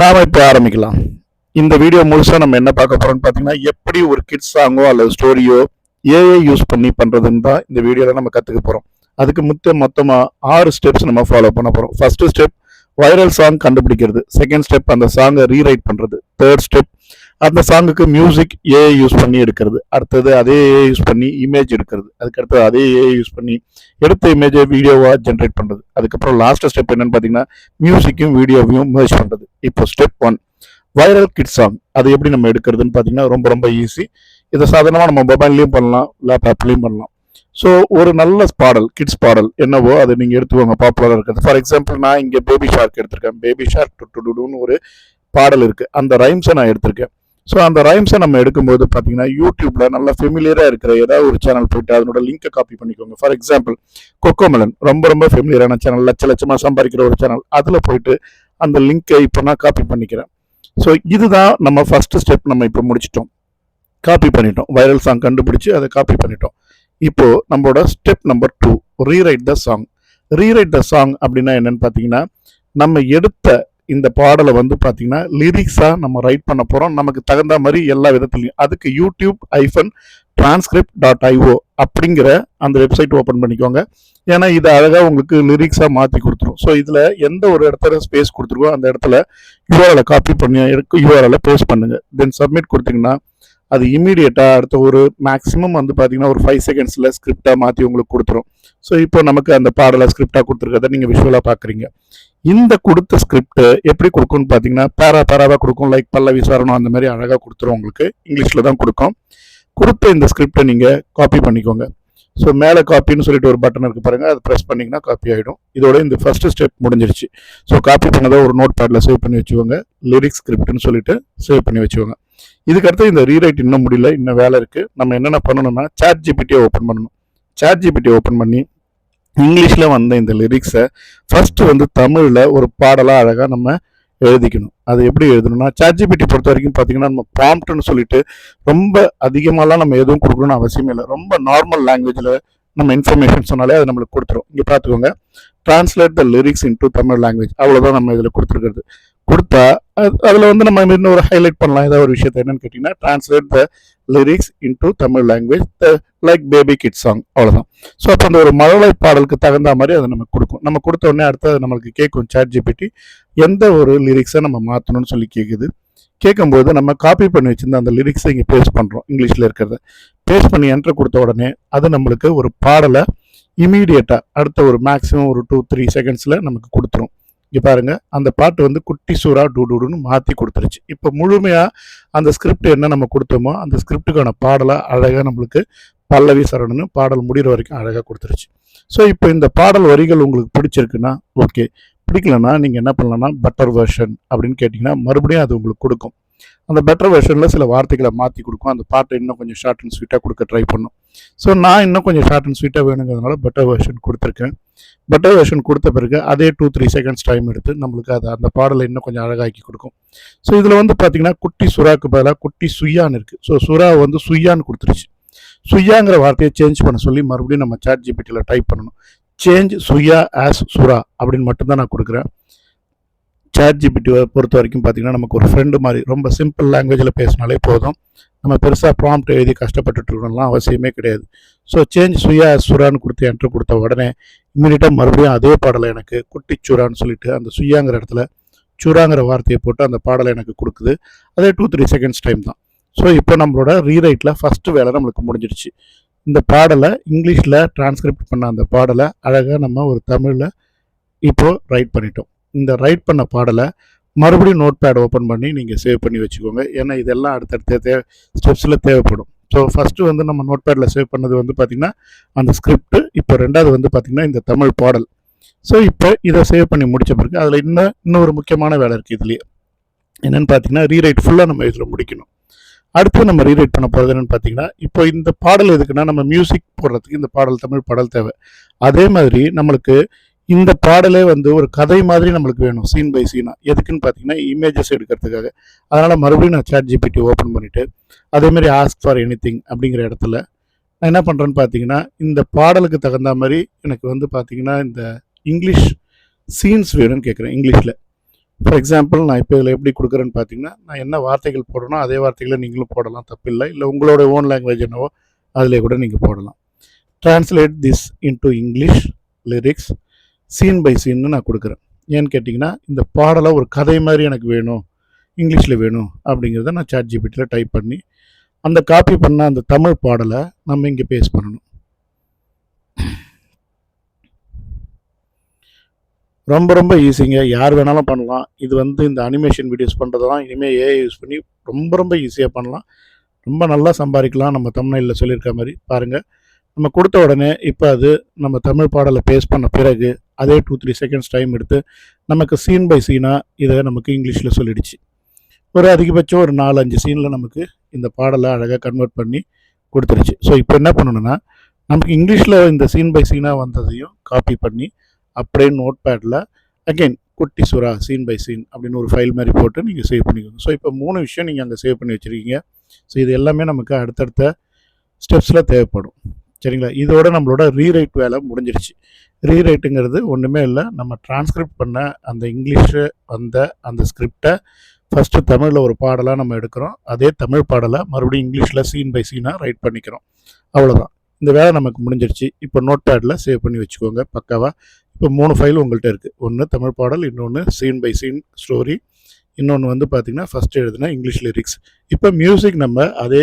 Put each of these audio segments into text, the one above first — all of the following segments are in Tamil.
நாம இப்போ ஆரம்பிக்கலாம். இந்த வீடியோ முழுசா நம்ம என்ன பார்க்க போறோம்னு பார்த்தீங்கன்னா, எப்படி ஒரு கிட்ஸ் சாங்கோ அல்லது ஸ்டோரியோ ஏஐ யூஸ் பண்ணி பண்றதுன்னு தான் இந்த வீடியோல நம்ம கத்துக்க போறோம். அதுக்கு மொத்தமா 6 ஸ்டெப்ஸ் நம்ம ஃபாலோ பண்ண போறோம். ஃபர்ஸ்ட் ஸ்டெப் வைரல் சாங் கண்டுபிடிக்கிறது. செகண்ட் ஸ்டெப் அந்த சாங்கை ரீரைட் பண்றது. தேர்ட் ஸ்டெப் அந்த சாங்குக்கு மியூசிக் ஏஐ யூஸ் பண்ணி எடுக்கிறது. அடுத்தது அதே ஏஐ யூஸ் பண்ணி இமேஜ் எடுக்கிறது. அதுக்கடுத்து அதே ஏஐ யூஸ் பண்ணி எடுத்த இமேஜை வீடியோவா ஜென்ரேட் பண்றது. அதுக்கப்புறம் லாஸ்ட் ஸ்டெப் என்னன்னு பார்த்தீங்கன்னா, மியூசிக்கும் வீடியோவையும் merge பண்றது. இப்போ ஸ்டெப் 1 வைரல் கிட் சாங். அது எப்படி நம்ம எடுக்கிறதுன்னு பார்த்தீங்கன்னா ரொம்ப ரொம்ப ஈஸி. இதை சாதாரணமாக நம்ம மொபைல்லையும் பண்ணலாம், லேப்டாப்லையும் பண்ணலாம். ஸோ ஒரு நல்ல பாடல், கிட்ஸ் பாடல் என்னவோ அதை நீங்கள் எடுத்துக்கோங்க, பாப்புலராக இருக்கிறது. ஃபார் எக்ஸாம்பிள் நான் இங்கே பேபி ஷார்க் எடுத்திருக்கேன். பேபி ஷார்க் டுன்னு ஒரு பாடல் இருக்குது. அந்த ரைம்ஸை நான் எடுத்திருக்கேன். ஸோ அந்த ரைம்ஸை நம்ம எடுக்கும்போது பார்த்தீங்கன்னா யூடியூப்ல நல்லா ஃபெமிலியராக இருக்கிற ஏதாவது ஒரு சேனல் போயிட்டு அதனோட லிங்கை காப்பி பண்ணிக்கோங்க. ஃபார் எக்ஸாம்பிள் கொக்கோமெலன் ரொம்ப ரொம்ப ஃபெமிலியரான சேனல், லட்சமாக சம்பாதிக்கிற ஒரு சேனல். அதில் போயிட்டு அந்த லிங்கை இப்போ நான் காப்பி பண்ணிக்கிறேன். ஸோ இதுதான் நம்ம ஃபர்ஸ்ட் ஸ்டெப். நம்ம இப்போ முடிச்சிட்டோம், காப்பி பண்ணிட்டோம். வைரல் சாங் கண்டுபிடிச்சு அதை காப்பி பண்ணிட்டோம். இப்போ நம்மளோட step number 2 rewrite the song. Rewrite the song அப்படின்னா என்னன்னு பார்த்தீங்கன்னா, நம்ம எடுத்த இந்த பாடலை வந்து பார்த்தீங்கன்னா லிரிக்ஸாக நம்ம ரைட் பண்ண போகிறோம். நமக்கு தகுந்த மாதிரி எல்லா விதத்துலையும். அதுக்கு youtube-transcript.io அப்படிங்கிற அந்த வெப்சைட் ஓப்பன் பண்ணிக்கோங்க. ஏன்னா இது அழகாக உங்களுக்கு லிரிக்ஸாக மாற்றி கொடுத்துரும். ஸோ இதில் எந்த ஒரு இடத்துல ஸ்பேஸ் கொடுத்துருக்கோ அந்த இடத்துல யூஆர்எலை காப்பி பண்ணி யூஆர்எலை பேஸ்ட் பண்ணுங்கள். தென் சப்மிட் கொடுத்தீங்கன்னா அது இமீடியட்டாக அடுத்த ஒரு மேக்ஸிமம் வந்து பார்த்தீங்கன்னா ஒரு 5 செகண்ட்ஸில் ஸ்கிரிப்டாக மாற்றி உங்களுக்கு கொடுத்துரும். ஸோ இப்போ நமக்கு அந்த பாடலை ஸ்கிரிப்டாக கொடுத்துருக்கதை நீங்கள் விஷுவலாக பார்க்குறீங்க. இந்த கொடுத்த ஸ்கிரிப்ட் எப்படி கொடுக்கும்னு பார்த்தீங்கன்னா பேராவாக கொடுக்கும். லைக் பல்லவி சரணம் அந்த மாதிரி அழகாக கொடுத்துரும். உங்களுக்கு இங்கிலீஷில் தான் கொடுக்கும். கொடுத்த இந்த ஸ்கிரிப்டை நீங்கள் காப்பி பண்ணிக்கோங்க. ஸோ மேலே காப்பின்னு சொல்லிட்டு ஒரு பட்டன் இருக்குது பாருங்கள், அது ப்ரெஸ் பண்ணிங்கன்னா காப்பி ஆகிடும். இதோட இந்த ஃபர்ஸ்ட் ஸ்டெப் முடிஞ்சிருச்சு. ஸோ காப்பி பண்ணதை ஒரு நோட் பேடில் சேவ் பண்ணி வச்சுக்கோங்க. லிரிக்ஸ் ஸ்கிரிப்ட்னு சொல்லிட்டு சேவ் பண்ணி வச்சுக்கோங்க. இதுக்கடுத்து இந்த ரீரைட் இன்னும் முடியல, இன்னும் வேலை இருக்குது. நம்ம என்னென்ன பண்ணணும்னா சாட் ஜிபிடியை ஓப்பன் பண்ணணும். சாட் ஜிபிடி ஓப்பன் பண்ணி இங்கிலீஷில் வந்த இந்த லிரிக்ஸை ஃபர்ஸ்ட் வந்து தமிழில் ஒரு பாடலாக அழகாக நம்ம எழுதிக்கணும். அது எப்படி எழுதணும்னா சாட் ஜிபிடி பொறுத்த வரைக்கும் பார்த்தீங்கன்னா நம்ம ப்ராம்ப்ட்னு சொல்லிட்டு ரொம்ப அதிகமாகலாம் நம்ம எதுவும் கொடுக்கணும்னு அவசியமே இல்லை. ரொம்ப நார்மல் லாங்குவேஜில் நம்ம இன்ஃபர்மேஷன் சொன்னாலே அது நம்மளுக்கு கொடுத்துரும். இங்கே பார்த்துக்கோங்க, translate the lyrics into Tamil language. அவ்வளோதான் நம்ம இதில் கொடுத்துருக்கிறது. கொடுத்தா அதில் வந்து நம்ம இன்னும் ஒரு ஹைலைட் பண்ணலாம். ஏதாவது ஒரு விஷயத்தை என்னன்னு கேட்டிங்கன்னா translate the lyrics into Tamil language like baby kid song. அவ்வளோதான். ஸோ அப்போ அந்த ஒரு மழலை பாடலுக்கு தகுந்த மாதிரி அதை நம்ம கொடுக்கும். நம்ம கொடுத்த உடனே அடுத்தது நம்மளுக்கு கேட்கும் சாட் ஜிபிடி எந்த ஒரு லிரிக்ஸை நம்ம மாற்றணும்னு சொல்லி கேட்குது. கேட்கும்போது நம்ம காப்பி பண்ணி வச்சிருந்த அந்த லிரிக்ஸை இங்கே பேஸ்ட் பண்ணுறோம். இங்கிலீஷில் இருக்கிறத பேஸ்ட் பண்ணி என்ட்ரு கொடுத்த உடனே அது நம்மளுக்கு ஒரு பாடலை இமீடியட்டாக அடுத்த ஒரு மேக்ஸிமம் ஒரு 2-3 செகண்ட்ஸில் நமக்கு கொடுத்துரும். இங்கே பாருங்கள், அந்த பாட்டு வந்து குட்டி சூறா டூடுன்னு மாற்றி கொடுத்துருச்சு. இப்போ முழுமையாக அந்த ஸ்கிரிப்ட் என்ன நம்ம கொடுத்தோமோ அந்த ஸ்கிரிப்டுக்கான பாடலை அழகாக நம்மளுக்கு பல்லவி சரணன்னு பாடல் முடிகிற வரைக்கும் அழகாக கொடுத்துருச்சு. ஸோ இப்போ இந்த பாடல் வரிகள் உங்களுக்கு பிடிச்சிருக்குன்னா ஓகே, பிடிக்கலன்னா நீங்கள் என்ன பண்ணலாம்னா பெட்டர் வெர்ஷன் அப்படின்னு கேட்டிங்கன்னா மறுபடியும் அது உங்களுக்கு கொடுக்கும். அந்த பெட்டர் வெர்ஷனில் சில வார்த்தைகளை மாற்றி கொடுக்கும். அந்த பாட்டை இன்னும் கொஞ்சம் ஷார்ட் அண்ட் ஸ்வீட்டாக கொடுக்க ட்ரை பண்ணும். ஸோ நான் இன்னும் கொஞ்சம் ஷார்ட் அண்ட் ஸ்வீட்டாக வேணுங்கிறதுனால பெட்டர் வெர்ஷன் கொடுத்துருக்கேன். பெட்டர் வெர்ஷன் கொடுத்த பிறகு அதே 2-3 செகண்ட்ஸ் டைம் எடுத்து நம்மளுக்கு அது அந்த பாடலை இன்னும் கொஞ்சம் அழகாக்கி கொடுக்கும். ஸோ இதில் வந்து பார்த்தீங்கன்னா குட்டி சுறாக்கு பதிலாக குட்டி சுய்யான்னு இருக்குது. ஸோ சுறா வந்து சுய்யான்னு கொடுத்துருச்சு. சுய்யாங்கிற வார்த்தையை சேஞ்ச் பண்ண சொல்லி மறுபடியும் நம்ம சாட் ஜிபிடியில் டைப் பண்ணணும். சேஞ்ச் சுய்யா ஆஸ் சுறா அப்படின்னு மட்டும்தான் நான் கொடுக்குறேன். சாட் ஜிபிடியை பொறுத்த வரைக்கும் பார்த்தீங்கன்னா நமக்கு ஒரு ஃப்ரெண்டு மாதிரி ரொம்ப சிம்பிள் லாங்குவேஜில் பேசினாலே போதும். நம்ம பெருசாக ப்ராம்ப்ட் எழுதி கஷ்டப்பட்டுட்டு இருக்கணும்லாம் அவசியமே கிடையாது. ஸோ சேஞ்ச் சுயா சுறான்னு கொடுத்து என்ட்ரு கொடுத்த உடனே இமீடியட்டாக மறுபடியும் அதே பாடலை எனக்கு குட்டி சுறான்னு சொல்லிட்டு அந்த சுய்யாங்கிற இடத்துல சுறாங்கிற வார்த்தையை போட்டு அந்த பாடலை எனக்கு கொடுக்குது. அதே 2-3 செகண்ட்ஸ் டைம் தான். ஸோ இப்போ நம்மளோட ரீரைட்டில் ஃபஸ்ட்டு வேலை நம்மளுக்கு முடிஞ்சிடுச்சு. இந்த பாடலை இங்கிலீஷில் டிரான்ஸ்கிரிப்ட் பண்ண அந்த பாடலை அழகாக நம்ம ஒரு தமிழில் இப்போது ரைட் பண்ணிட்டோம். இந்த ரைட் பண்ண பாடலை மறுபடியும் நோட் பேட் ஓப்பன் பண்ணி நீங்கள் சேவ் பண்ணி வச்சுக்கோங்க. ஏன்னா இதெல்லாம் அடுத்தடுத்த ஸ்டெப்ஸில் தேவைப்படும். ஸோ ஃபஸ்ட்டு வந்து நம்ம நோட் பேடில் சேவ் பண்ணது வந்து பார்த்திங்கன்னா அந்த ஸ்கிரிப்ட். இப்போ ரெண்டாவது வந்து பார்த்திங்கன்னா இந்த தமிழ் பாடல். ஸோ இப்போ இதை சேவ் பண்ணி முடித்த பிறகு அதில் இன்னும் ஒரு முக்கியமான வேலை இருக்குது இதுலேயே. என்னென்னு பார்த்தீங்கன்னா ரீரைட் ஃபுல்லாக நம்ம இதில் முடிக்கணும். அடுத்து நம்ம ரீரைட் பண்ண போகிறது என்னென்னு பார்த்தீங்கன்னா இப்போ இந்த பாடல் எதுக்குன்னா நம்ம மியூசிக் போடுறதுக்கு இந்த பாடல் தமிழ் பாடல் தேவை. அதே மாதிரி நம்மளுக்கு இந்த பாடலே வந்து ஒரு கதை மாதிரி நம்மளுக்கு வேணும், சீன் பை சீனாக. எதுக்குன்னு பார்த்தீங்கன்னா இமேஜஸ் எடுக்கிறதுக்காக. அதனால் மறுபடியும் நான் சாட் ஜிபிடி ஓப்பன் பண்ணிவிட்டு அதேமாதிரி ஆஸ்க் ஃபார் எனிதிங் அப்படிங்கிற இடத்துல நான் என்ன பண்ணுறேன்னு பார்த்தீங்கன்னா இந்த பாடலுக்கு தகுந்த மாதிரி எனக்கு வந்து பார்த்தீங்கன்னா இந்த இங்கிலீஷ் சீன்ஸ் வேணும்னு கேட்குறேன். இங்கிலீஷில் ஃபார் எக்ஸாம்பிள் நான் இப்போ இதில் எப்படி கொடுக்குறேன்னு பார்த்தீங்கன்னா, நான் என்ன வார்த்தைகள் போடணும் அதே வார்த்தைகளை நீங்களும் போடலாம், தப்பில்லை. இல்லை உங்களோட ஓன் லாங்குவேஜ் என்னவோ அதிலே கூட நீங்கள் போடலாம். Translate this into English lyrics scene by சீன்னு நான் கொடுக்குறேன். ஏன்னு கேட்டிங்கன்னா, இந்த பாடலை ஒரு கதை மாதிரி எனக்கு வேணும், இங்கிலீஷில் வேணும் அப்படிங்கிறத நான் சாட் ஜிபிடியில் டைப் பண்ணி அந்த காப்பி பண்ண அந்த தமிழ் பாடலை நம்ம இங்கே பேஸ்ட் பண்ணணும். ரொம்ப ரொம்ப ஈஸிங்க, யார் வேணாலும் பண்ணலாம். இது வந்து இந்த அனிமேஷன் வீடியோஸ் பண்ணுறதெல்லாம் இனிமேல் ஏஐ யூஸ் பண்ணி ரொம்ப ரொம்ப ஈஸியாக பண்ணலாம். ரொம்ப நல்லா சம்பாதிக்கலாம். நம்ம தமிழ்நாட்டில் சொல்லியிருக்க மாதிரி பாருங்கள், நம்ம கொடுத்த உடனே இப்போ அது நம்ம தமிழ் பாடலை பேஸ்ட் பண்ண பிறகு அதே 2-3 செகண்ட்ஸ் டைம் எடுத்து நமக்கு சீன் பை சீனாக இதை நமக்கு இங்கிலீஷில் சொல்லிடுச்சு. ஒரு அதிகபட்சம் ஒரு 4-5 சீனில் நமக்கு இந்த பாடலை அழகாக கன்வெர்ட் பண்ணி கொடுத்துருச்சு. ஸோ இப்போ என்ன பண்ணணுன்னா, நமக்கு இங்கிலீஷில் இந்த சீன் பை சீனாக வந்ததையும் காப்பி பண்ணி அப்படியே நோட் பேடில் அகெயின் குட்டி சுறா சீன் பை சீன் அப்படின்னு ஒரு ஃபைல் மாதிரி போட்டு நீங்கள் சேவ் பண்ணிக்கோங்க. ஸோ இப்போ 3 விஷயம் நீங்கள் அங்கே சேவ் பண்ணி வச்சுருக்கீங்க. ஸோ இது எல்லாமே நமக்கு அடுத்தடுத்த ஸ்டெப்ஸில் தேவைப்படும். சரிங்களா? இதோட நம்மளோட ரீரைட் வேலை முடிஞ்சிருச்சு. ரீரைட்டுங்கிறது ஒன்றுமே இல்லை, நம்ம டிரான்ஸ்கிரிப்ட் பண்ண அந்த இங்கிலீஷு வந்த அந்த ஸ்கிரிப்டை ஃபஸ்ட்டு தமிழில் ஒரு பாடலாக நம்ம எடுக்கிறோம். அதே தமிழ் பாடலை மறுபடியும் இங்கிலீஷில் சீன் பை சீனாக ரைட் பண்ணிக்கிறோம். அவ்வளோதான், இந்த வேலை நமக்கு முடிஞ்சிருச்சு. இப்போ நோட் பேடில் சேவ் பண்ணி வச்சுக்கோங்க பக்காவாக. இப்போ 3 ஃபைல் உங்கள்கிட்ட இருக்குது. ஒன்று தமிழ் பாடல், இன்னொன்று சீன் பை சீன் ஸ்டோரி, இன்னொன்று வந்து பார்த்திங்கன்னா ஃபஸ்ட்டு எழுதுனா இங்கிலீஷ் லிரிக்ஸ். இப்போ மியூசிக் நம்ம அதே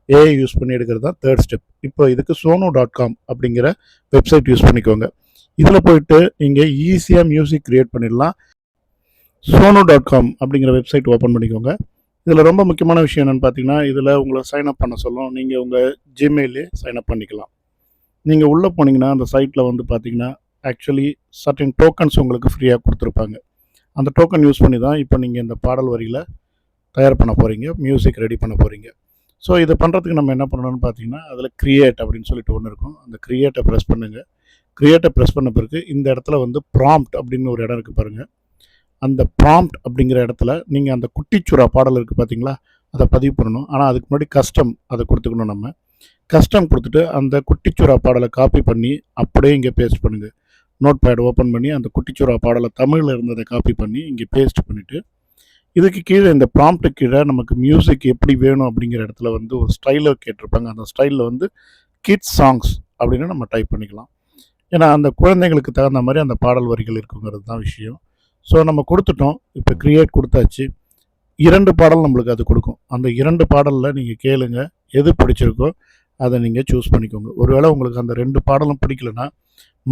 ஏஐ யூஸ் பண்ணி எடுக்கிறது தான் தேர்ட் ஸ்டெப். இப்போ இதுக்கு sono.com அப்படிங்கிற வெப்சைட் யூஸ் பண்ணிக்கோங்க. இதில் போயிட்டு நீங்கள் ஈஸியாக மியூசிக் க்ரியேட் பண்ணிடலாம். sono.com அப்படிங்கிற வெப்சைட் ஓப்பன் பண்ணிக்கோங்க. இதில் ரொம்ப முக்கியமான விஷயம் என்னென்னு பார்த்தீங்கன்னா, இதில் உங்களை சைன்அப் பண்ண சொல்லும். நீங்கள் உங்கள் ஜிமெயிலே சைன்அப் பண்ணிக்கலாம். நீங்கள் உள்ளே போனீங்கன்னா அந்த சைட்டில் வந்து பார்த்தீங்கன்னா ஆக்சுவலி சர்டன் டோக்கன்ஸ் உங்களுக்கு ஃப்ரீயாக கொடுத்துருப்பாங்க. அந்த டோக்கன் யூஸ் பண்ணி தான் இப்போ நீங்கள் இந்த பாடல் வரியில் தயார் பண்ண போகிறீங்க, மியூசிக் ரெடி பண்ண போகிறீங்க. ஸோ இதை பண்ணுறதுக்கு நம்ம என்ன பண்ணணும்னு பார்த்தீங்கன்னா, அதில் கிரியேட் அப்படின்னு சொல்லிட்டு ஒன்று இருக்கும். அந்த கிரியேட்டை ப்ரெஸ் பண்ணுங்கள். கிரியேட்டை ப்ரெஸ் பண்ண பிறகு இந்த இடத்துல வந்து ப்ராம்ப்ட் அப்படின்னு ஒரு இடம் இருக்குது பாருங்கள். அந்த ப்ராம்ப்ட் அப்படிங்கிற இடத்துல நீங்கள் அந்த குட்டிச்சுறா பாடல் இருக்குது பார்த்தீங்களா, அதை பதிவு பண்ணணும். ஆனால் அதுக்கு முன்னாடி கஸ்டம் அதை கொடுத்துக்கணும். நம்ம கஸ்டம் கொடுத்துட்டு அந்த குட்டிச்சுறா பாடலை காப்பி பண்ணி அப்படியே இங்கே பேஸ்ட் பண்ணுங்கள். நோட் பேட் ஓப்பன் பண்ணி அந்த குட்டிச்சுறா பாடலை தமிழில் இருந்ததை காப்பி பண்ணி இங்கே பேஸ்ட் பண்ணிவிட்டு, இதுக்கு கீழே இந்த ப்ராம்ப்ட்டு கீழே நமக்கு மியூசிக் எப்படி வேணும் அப்படிங்கிற இடத்துல வந்து ஒரு ஸ்டைலில் கேட்டிருப்பாங்க. அந்த ஸ்டைலில் வந்து கிட்ஸ் சாங்ஸ் அப்படின்னு நம்ம டைப் பண்ணிக்கலாம். ஏன்னா அந்த குழந்தைங்களுக்கு தகுந்த மாதிரி அந்த பாடல் வரிகள் இருக்குங்கிறது தான் விஷயம். ஸோ நம்ம கொடுத்துட்டோம். இப்போ க்ரியேட் கொடுத்தாச்சு. 2 பாடல் நம்மளுக்கு அது கொடுக்கும். அந்த 2 பாடலில் நீங்கள் கேளுங்க, எது பிடிச்சிருக்கோ அதை நீங்கள் சூஸ் பண்ணிக்கோங்க. ஒருவேளை உங்களுக்கு அந்த 2 பாடலும் பிடிக்கலன்னா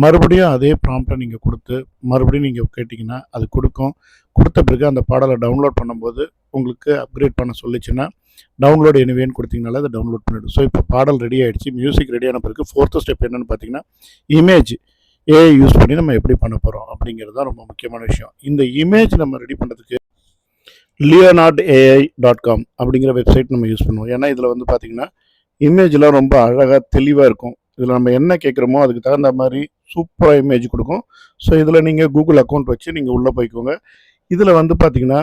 மறுபடியும் அதே ப்ராம்ப்டை நீங்கள் கொடுத்து மறுபடியும் நீங்கள் கேட்டிங்கன்னா அது கொடுக்கும். கொடுத்த பிறகு அந்த பாடலை டவுன்லோட் பண்ணும்போது உங்களுக்கு அப்கிரேட் பண்ண சொல்லிச்சுன்னா டவுன்லோட் எனிவேன்னு கொடுத்தீங்கனால அதை டவுன்லோட் பண்ணிவிடும். ஸோ இப்போ பாடல் ரெடி ஆகிடுச்சு. மியூசிக் ரெடியான பிறகு 4th ஸ்டெப் என்னென்னு பார்த்தீங்கன்னா, இமேஜ் ஏஐ யூஸ் பண்ணி நம்ம எப்படி பண்ண போகிறோம் அப்படிங்கிறது தான் ரொம்ப முக்கியமான விஷயம். இந்த இமேஜ் நம்ம ரெடி பண்ணுறதுக்கு leonardai.com அப்படிங்கிற வெப்சைட் நம்ம யூஸ் பண்ணுவோம். ஏன்னா இதில் வந்து பார்த்திங்கன்னா இமேஜ்லாம் ரொம்ப அழகாக தெளிவாக இருக்கும். இதில் நம்ம என்ன கேட்குறோமோ அதுக்கு தகுந்த மாதிரி சூப்பராக இமேஜ் கொடுக்கும். ஸோ இதில் நீங்கள் கூகுள் அக்கௌண்ட் வச்சு நீங்கள் உள்ளே போய்க்கோங்க. இதில் வந்து பார்த்திங்கன்னா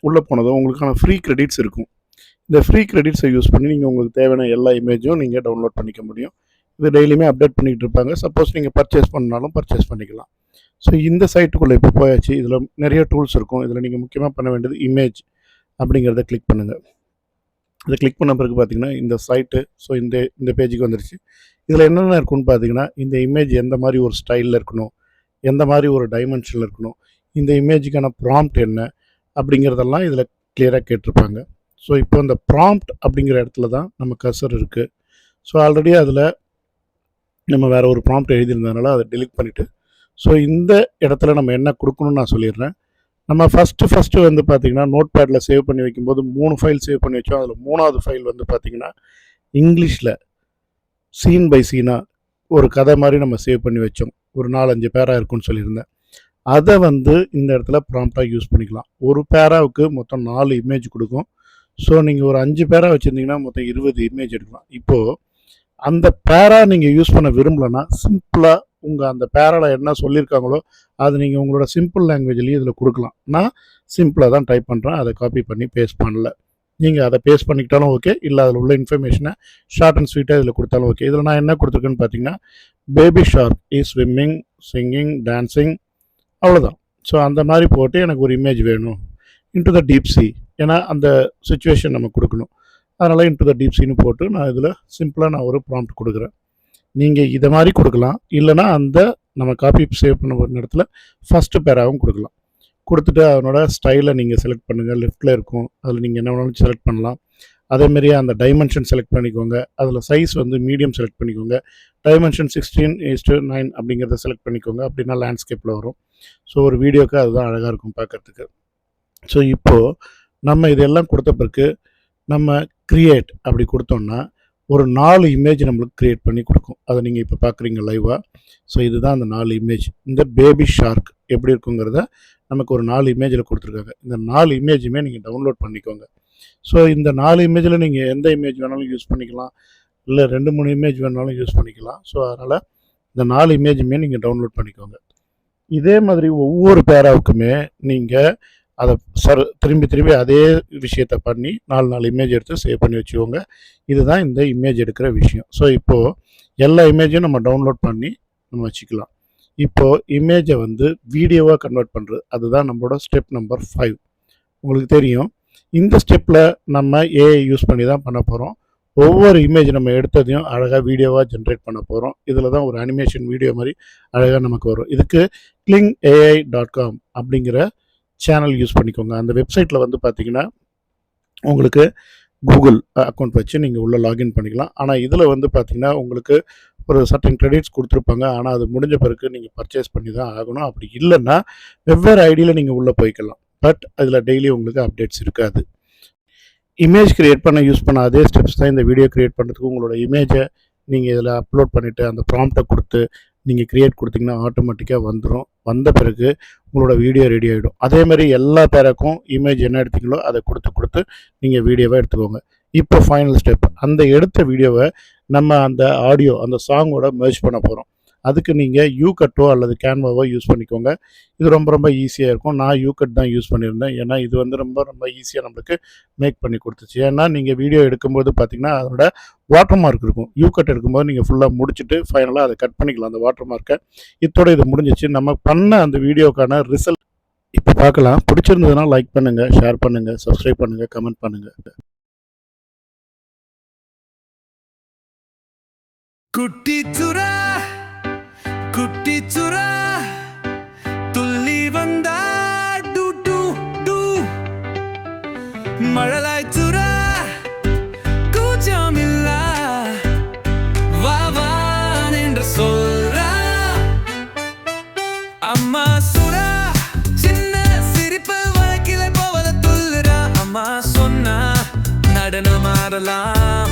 உள்ளே போனதும் உங்களுக்கான ஃப்ரீ கிரெடிட்ஸ் இருக்கும். இந்த ஃப்ரீ கிரெடிட்ஸை யூஸ் பண்ணி நீங்கள் உங்களுக்கு தேவையான எல்லா இமேஜும் நீங்கள் டவுன்லோட் பண்ணிக்க முடியும். இது டெய்லியுமே அப்டேட் பண்ணிக்கிட்டு இருப்பாங்க. சப்போஸ் நீங்கள் பர்ச்சேஸ் பண்ணாலும் பர்ச்சேஸ் பண்ணிக்கலாம். ஸோ இந்த சைட்டுக்குள்ளே இப்போ போயாச்சு. இதில் நிறைய டூல்ஸ் இருக்கும். இதில் நீங்கள் முக்கியமாக பண்ண வேண்டியது இமேஜ் அப்படிங்கிறத கிளிக் பண்ணுங்கள். இதை கிளிக் பண்ண பிறகு பார்த்தீங்கன்னா இந்த சைட்டு ஸோ இந்த பேஜுக்கு வந்துருச்சு. இதில் என்னென்ன இருக்குன்னு பார்த்தீங்கன்னா, இந்த இமேஜ் எந்த மாதிரி ஒரு ஸ்டைலில் இருக்கணும், எந்த மாதிரி ஒரு டைமென்ஷனில் இருக்கணும், இந்த இமேஜுக்கான ப்ராம்ப்ட் என்ன அப்படிங்கிறதெல்லாம் இதில் கிளியராக கேட்டிருப்பாங்க. ஸோ இப்போ இந்த ப்ராம்ப்ட் அப்படிங்கிற இடத்துல தான் நம்ம கர்சர் இருக்குது. ஸோ ஆல்ரெடி அதில் நம்ம வேறு ஒரு ப்ராம்ப்ட் எழுதியிருந்ததுனால அதை டெலிட் பண்ணிவிட்டு, ஸோ இந்த இடத்துல நம்ம என்ன கொடுக்கணும்னு நான் சொல்லிடுறேன். நம்ம ஃபஸ்ட்டு வந்து பார்த்திங்கன்னா நோட் பேடில் சேவ் பண்ணி வைக்கும்போது 3 ஃபைல் சேவ் பண்ணி வச்சோம். அதில் 3வது ஃபைல் வந்து பார்த்திங்கன்னா இங்கிலீஷில் சீன் பை சீனாக ஒரு கதை மாதிரி நம்ம சேவ் பண்ணி வச்சோம். ஒரு 4-5 பேரா இருக்குன்னு சொல்லியிருந்தேன். அதை வந்து இந்த இடத்துல ப்ராம்ப்டாக யூஸ் பண்ணிக்கலாம். ஒரு பேராவுக்கு மொத்தம் 4 இமேஜ் கொடுக்கும். ஸோ நீங்கள் ஒரு 5 பேரா வச்சுருந்தீங்கன்னா மொத்தம் 20 இமேஜ் எடுக்கலாம். இப்போது அந்த பேரா நீங்கள் யூஸ் பண்ண விரும்பலைன்னா சிம்பிளாக உங்கள் அந்த பேராவில் என்ன சொல்லியிருக்காங்களோ அது நீங்கள் உங்களோட சிம்பிள் லாங்குவேஜ்லேயும் இதில் கொடுக்கலாம். நான் சிம்பிளாக தான் டைப் பண்ணுறேன், அதை காப்பி பண்ணி பேஸ்ட் பண்ணல. நீங்கள் அதை பேஸ்ட் பண்ணிக்கிட்டாலும் ஓகே, இல்லை அதில் உள்ள இன்ஃபர்மேஷனை ஷார்ட் அண்ட் ஸ்வீட்டாக இதில் கொடுத்தாலும் ஓகே. இதில் நான் என்ன கொடுத்துருக்கேன்னு பார்த்தீங்கன்னா, baby shark is swimming, singing, dancing, அவ்வளோதான். ஸோ அந்த மாதிரி போட்டு எனக்கு ஒரு இமேஜ் வேணும் இன்டு த டீப் சி, ஏன்னா அந்த சுச்சுவேஷன் நம்ம கொடுக்கணும். அதனால் இன்டு த டீப் சின்னு போட்டு நான் இதில் சிம்பிளாக நான் ஒரு ப்ராம்ப்ட் கொடுக்குறேன். நீங்கள் இதை மாதிரி கொடுக்கலாம், இல்லைனா அந்த நம்ம காப்பி சேவ் பண்ண ஒரு இடத்துல ஃபஸ்ட்டு பேராகவும் கொடுக்கலாம். கொடுத்துட்டு அதனோட ஸ்டைலை நீங்கள் செலக்ட் பண்ணுங்கள். லெஃப்ட்டில் இருக்கும், அதில் நீங்கள் என்ன வேணாலும் செலக்ட் பண்ணலாம். அதேமாரியே அந்த டைமென்ஷன் செலக்ட் பண்ணிக்கோங்க. அதில் சைஸ் வந்து மீடியம் செலக்ட் பண்ணிக்கோங்க. டைமென்ஷன் 16:9 அப்படிங்கிறத செலக்ட் பண்ணிக்கோங்க. அப்படின்னா லேண்ட்ஸ்கேப்பில் வரும். ஸோ ஒரு வீடியோக்கு அதுதான் அழகாக இருக்கும் பார்க்குறதுக்கு. ஸோ இப்போது நம்ம இதெல்லாம் கொடுத்த பிறகு நம்ம க்ரியேட் அப்படி கொடுத்தோம்னா ஒரு 4 இமேஜ் நம்மளுக்கு க்ரியேட் பண்ணி கொடுக்கும். அதை நீங்கள் இப்போ பார்க்குறீங்க லைவாக. ஸோ இதுதான் அந்த 4 இமேஜ். இந்த பேபி ஷார்க் எப்படி இருக்குங்கிறத நமக்கு ஒரு 4 இமேஜில் கொடுத்துருக்காங்க. இந்த 4 இமேஜுமே நீங்கள் டவுன்லோட் பண்ணிக்கோங்க. ஸோ இந்த 4 இமேஜில் நீங்கள் எந்த இமேஜ் வேணாலும் யூஸ் பண்ணிக்கலாம், இல்லை 2-3 இமேஜ் வேணாலும் யூஸ் பண்ணிக்கலாம். ஸோ அதனால் இந்த 4 இமேஜுமே நீங்கள் டவுன்லோட் பண்ணிக்கோங்க. இதே மாதிரி ஒவ்வொரு பேராவுக்குமே நீங்கள் அதை திரும்பி அதே விஷயத்தை பண்ணி 4 இமேஜ் எடுத்து சேவ் பண்ணி வச்சுக்கோங்க. இதுதான் இந்த இமேஜ் எடுக்கிற விஷயம். ஸோ இப்போது எல்லா இமேஜையும் நம்ம டவுன்லோட் பண்ணி நம்ம வச்சுக்கலாம். இப்போது இமேஜை வந்து வீடியோவாக கன்வெர்ட் பண்ணுறது, அதுதான் நம்மளோட ஸ்டெப் நம்பர் 5. உங்களுக்கு தெரியும், இந்த ஸ்டெப்பில் நம்ம ஏஐ யூஸ் பண்ணி தான் பண்ண போகிறோம். ஒவ்வொரு இமேஜ் நம்ம எடுத்ததையும் அழகாக வீடியோவாக ஜென்ரேட் பண்ண போகிறோம். இதில் தான் ஒரு அனிமேஷன் வீடியோ மாதிரி அழகாக நமக்கு வரும். இதுக்கு klingAI.com அப்படிங்கிற சேனல் யூஸ் பண்ணிக்கோங்க. அந்த வெப்சைட்டில் வந்து பார்த்தீங்கன்னா உங்களுக்கு கூகுள் அக்கௌண்ட் வச்சு நீங்கள் உள்ளே லாகின் பண்ணிக்கலாம். ஆனால் இதில் வந்து பார்த்தீங்கன்னா உங்களுக்கு ஒரு சர்டன் கிரெடிட்ஸ் கொடுத்துருப்பாங்க. ஆனால் அது முடிஞ்ச பிறகு நீங்கள் பர்ச்சேஸ் பண்ணி தான் ஆகணும். அப்படி இல்லைன்னா வெவ்வேறு ஐடியில் நீங்கள் உள்ளே போய்க்கலாம். பட் அதில் டெய்லி உங்களுக்கு அப்டேட்ஸ் இருக்காது. இமேஜ் க்ரியேட் பண்ண யூஸ் பண்ண அதே ஸ்டெப்ஸ் தான் இந்த வீடியோ க்ரியேட் பண்ணுறதுக்கு. உங்களோட இமேஜை நீங்கள் இதில் அப்லோட் பண்ணிவிட்டு அந்த ப்ராம்ப்டை கொடுத்து நீங்கள் க்ரியேட் கொடுத்தீங்கன்னா ஆட்டோமேட்டிக்காக வந்துடும். வந்த பிறகு உங்களோட வீடியோ ரெடி ஆகிடும். அதேமாதிரி எல்லா பேருக்கும் இமேஜ் என்ன எடுத்தீங்களோ அதை கொடுத்து நீங்கள் வீடியோவாக எடுத்துக்கோங்க. இப்போ ஃபைனல் ஸ்டெப், அந்த எடுத்த வீடியோவை நம்ம அந்த ஆடியோ அந்த சாங்கோட மெர்ஜ் பண்ண போகிறோம். அதுக்கு நீங்கள் யூகட்டோ அல்லது கேன்வாவோ யூஸ் பண்ணிக்கோங்க. இது ரொம்ப ஈஸியாக இருக்கும். நான் யூகட் தான் யூஸ் பண்ணியிருந்தேன். ஏன்னா இது வந்து ரொம்ப ஈஸியாக நம்மளுக்கு மேக் பண்ணி கொடுத்துச்சு. ஏன்னா நீங்கள் வீடியோ எடுக்கும்போது பார்த்தீங்கன்னா அதோட வாட்டர் மார்க் இருக்கும். யூகட் எடுக்கும்போது நீங்கள் ஃபுல்லாக முடிச்சுட்டு ஃபைனலாக அதை கட் பண்ணிக்கலாம் அந்த வாட்டர் மார்க்கை. இதோட இது முடிஞ்சிச்சு. நம்ம பண்ண அந்த வீடியோக்கான ரிசல்ட் இப்போ பார்க்கலாம். பிடிச்சிருந்ததுன்னா லைக் பண்ணுங்கள், ஷேர் பண்ணுங்கள், சப்ஸ்கிரைப் பண்ணுங்கள், கமெண்ட் பண்ணுங்கள். குட்டிச்சுரா துள்ளி வந்தா டு டு டு மழலாய் சுரா கூச்சமில்ல வா வா என்று சொல்றா. அம்மா சுரா சின்ன சிரிப்பு வழக்கில போவத துள்ளுறா. அம்மா சொன்னா நடனமாடலாம்.